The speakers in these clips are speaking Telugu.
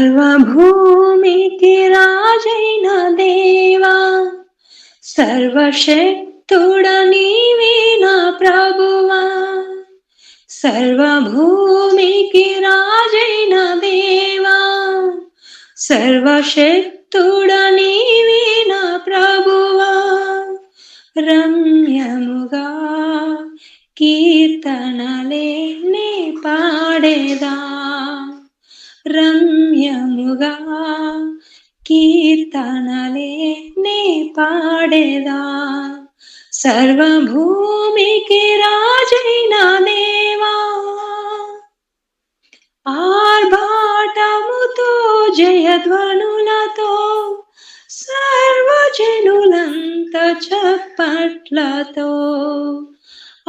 సర్వభూమికి రాజైన దేవా, సర్వశక్తుడ నీవే నా ప్రభువా. సర్వభూమికి రాజైన దేవా, సర్వశక్తుడ నీవే నా ప్రభువా. రమ్యముగా కీర్తనలే నే పాడేదా, రమ్యముగా కీర్తనలే నే పాడేదా. సర్వభూమికి రాజైన దేవా, ఆర్భాటముతో జయధ్వనులతో సర్వజనులంత చప్పట్లతో,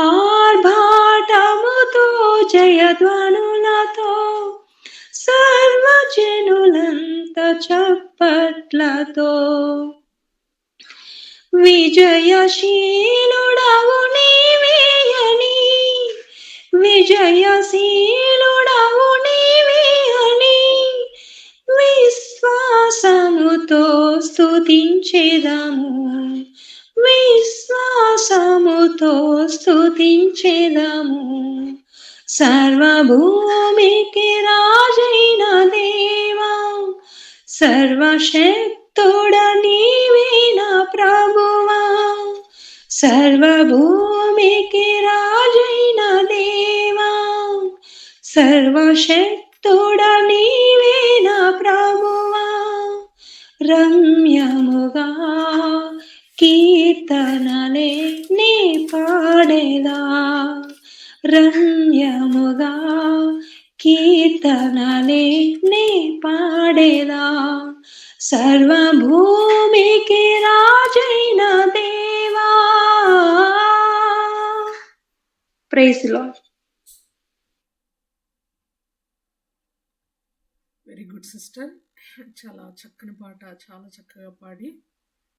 ఆర్భాటముతో జయధ్వనులతో సర్వజనులంత చప్పట్లతో, విజయశీలుడవు నీవేయని, విజయశీలుడవు నీవేయని విశ్వాసముతో స్తుతించెదము, విశ్వాసముతో స్తుతించెదము. సర్వభూమికి రాజైన దేవా, సర్వశక్తుడ నీవే నా ప్రభువా. సర్వభూమికి రాజైన దేవా, సర్వశక్తుడ నీవే నా ప్రభువా. రమ్యముగా కీర్తనలే నే పాడేదా, రమ్యముగా కీర్తనలే నే పాడేదా. సర్వభూమికి రాజైన దేవా. Praise Lord. Very good sister, చాలా చక్కని పాట, చాలా చక్కగా పాడి